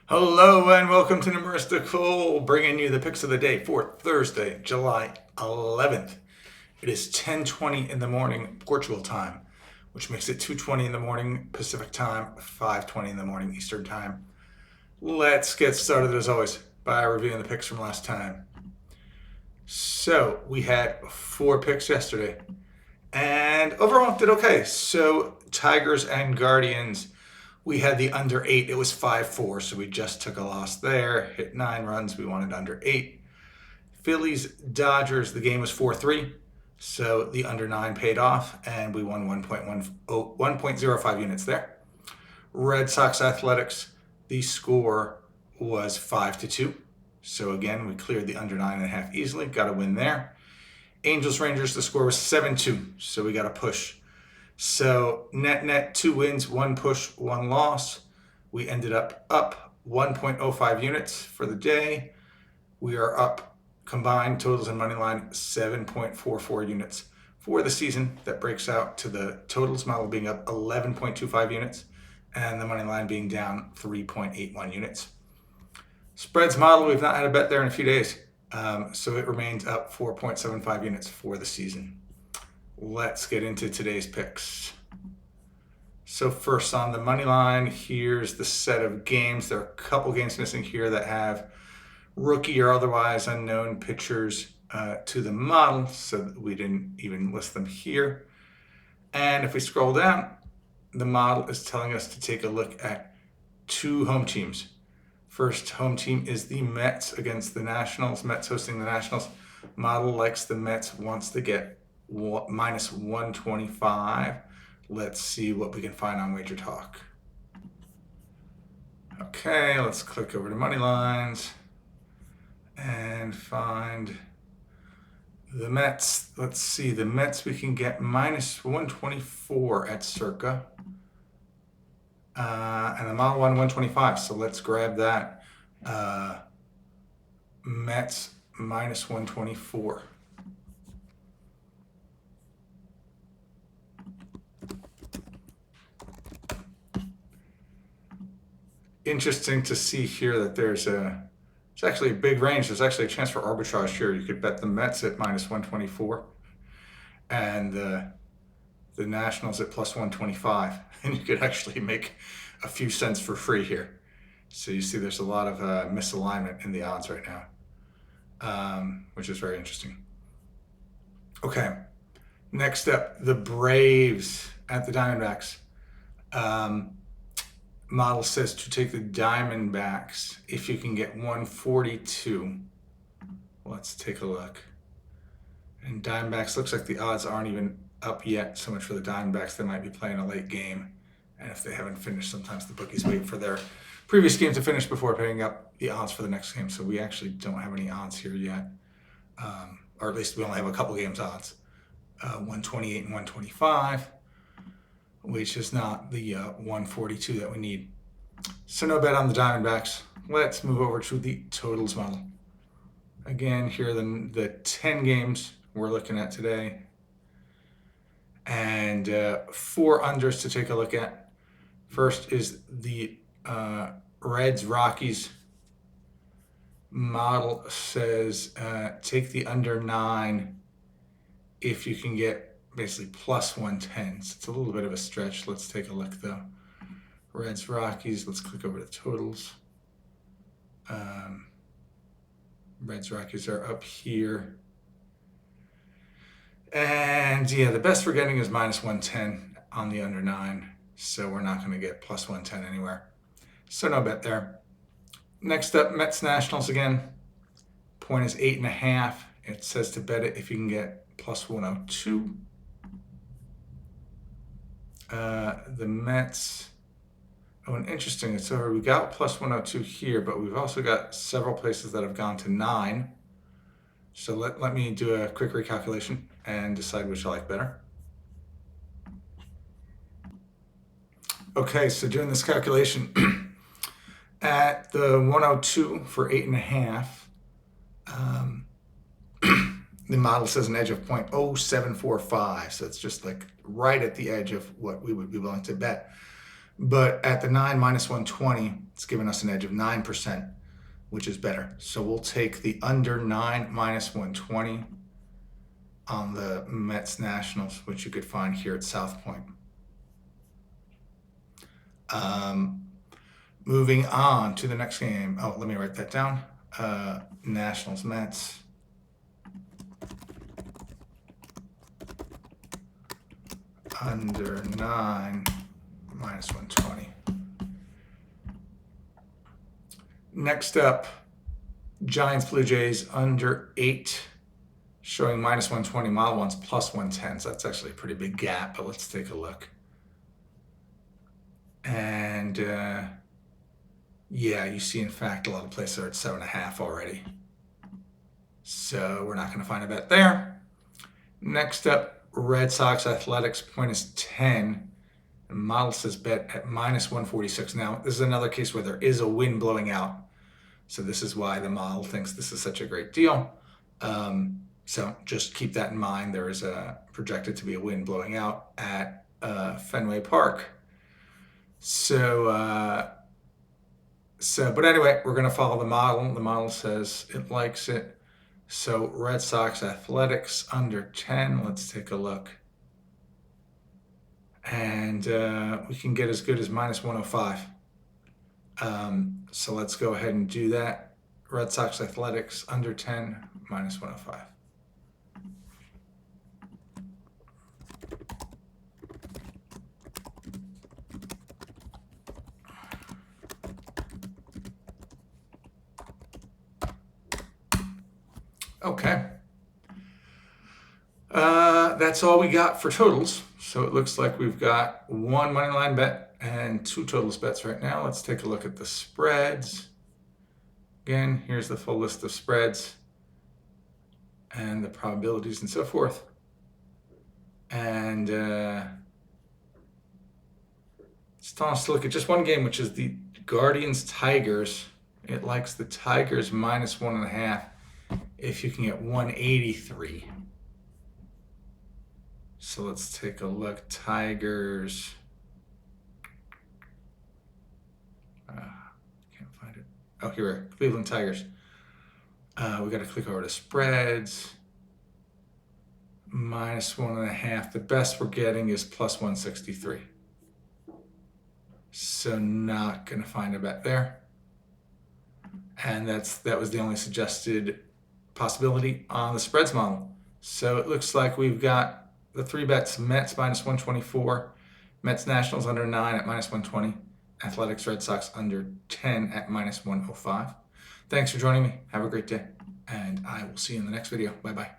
Hello and welcome to Numeristical, bringing you the picks of the day for Thursday, July 11th. It is 10:20 in the morning Portugal time, which makes it 2:20 in the morning Pacific time, 5:20 in the morning Eastern time. Let's get started as always by reviewing the picks from last time. So we had 4 picks yesterday, and overall did okay. So Tigers and Guardians. We had the under 8. It was 5-4, so we just took a loss there. Hit 9 runs. We wanted under 8. Phillies, Dodgers, the game was 4-3, so the under 9 paid off, and we won 1.05 units there. Red Sox, Athletics, the score was 5-2. So again, we cleared the under 9.5 easily. Got a win there. Angels, Rangers, the score was 7-2, so we got a push. So net 2 wins, 1 push, 1 loss. We ended up 1.05 units for the day. We are up combined totals and money line 7.44 units for the season. That breaks out to the totals model being up 11.25 units and the money line being down 3.81 units. Spreads model, we've not had a bet there in a few days. So it remains up 4.75 units for the season. Let's get into today's picks. So first on the money line, here's the set of games. There are a couple games missing here that have rookie or otherwise unknown pitchers to the model, so we didn't even list them here. And if we scroll down, the model is telling us to take a look at 2 home teams. First home team is the Mets against the Nationals. Mets hosting the Nationals. Model likes the Mets, wants to get minus 125. Let's see what we can find on Wager Talk. Okay, let's click over to money lines and find the Mets. Let's see, the Mets we can get minus 124 at Circa. And the model won 125, so let's grab that. Mets minus 124. Interesting to see here that it's actually a big range. There's actually a chance for arbitrage here. You could bet the Mets at minus 124 and the Nationals at plus 125, and you could actually make a few cents for free here. So you see there's a lot of misalignment in the odds right now, which is very interesting. Okay, next up, the Braves at the Diamondbacks. Model says to take the Diamondbacks if you can get 142. Let's take a look. And Diamondbacks, looks like the odds aren't even up yet so much for the Diamondbacks. They might be playing a late game. And if they haven't finished, sometimes the bookies wait for their previous game to finish before paying up the odds for the next game. So we actually don't have any odds here yet. Or at least we only have a couple games odds. 128 and 125. Which is not the 142 that we need. So no bet on the Diamondbacks. Let's move over to the totals model. Again, here are the 10 games we're looking at today. And 4 unders to take a look at. First is the Reds Rockies. Model says take the under 9 if you can get basically plus 110. So it's a little bit of a stretch. Let's take a look though. Reds, Rockies, let's click over to totals. Reds, Rockies are up here. And yeah, the best we're getting is minus 110 on the under 9. So we're not going to get plus 110 anywhere. So no bet there. Next up, Mets Nationals again. Point is 8.5. It says to bet it if you can get plus 102. The Mets, and interesting, so we got plus 102 here, but we've also got several places that have gone to 9. So let me do a quick recalculation and decide which I like better. Okay, so doing this calculation at the 102 for 8.5, the model says an edge of 0.0745, so it's just like right at the edge of what we would be willing to bet. But at the 9 minus 120, it's giving us an edge of 9%, which is better. So we'll take the under 9 minus 120 on the Mets Nationals, which you could find here at South Point. Moving on to the next game. Oh, let me write that down. Nationals Mets. Under 9 minus 120. Next up, Giants Blue Jays under 8, showing minus 120, mile one's plus 110. So that's actually a pretty big gap, but let's take a look. And yeah, you see, in fact, a lot of places are at 7.5 already. So we're not going to find a bet there. Next up, Red Sox Athletics, point is 10. The model says bet at minus 146. Now, this is another case where there is a wind blowing out. So this is why the model thinks this is such a great deal. So just keep that in mind. There is projected to be a wind blowing out at Fenway Park. But anyway, we're going to follow the model. The model says it likes it. So Red Sox Athletics under 10. Let's take a look. And we can get as good as minus 105. So let's go ahead and do that. Red Sox Athletics under 10, minus 105. Okay. That's all we got for totals. So it looks like we've got one money line bet and two totals bets right now. Let's take a look at the spreads. Again, here's the full list of spreads and the probabilities and so forth. And it's telling us to look at just one game, which is the Guardians-Tigers. It likes the Tigers minus 1.5 if you can get 183. So let's take a look. Tigers. Can't find it. Oh, here we are. Cleveland Tigers. We got to click over to spreads. Minus 1.5. The best we're getting is plus 163. So not going to find a bet there. And that was the only suggested possibility on the spreads model. So it looks like we've got the three bets: Mets minus 124, Mets Nationals under 9 at minus 120, Athletics Red Sox under 10 at minus 105. Thanks for joining me. Have a great day, and I will see you in the next video. Bye-bye.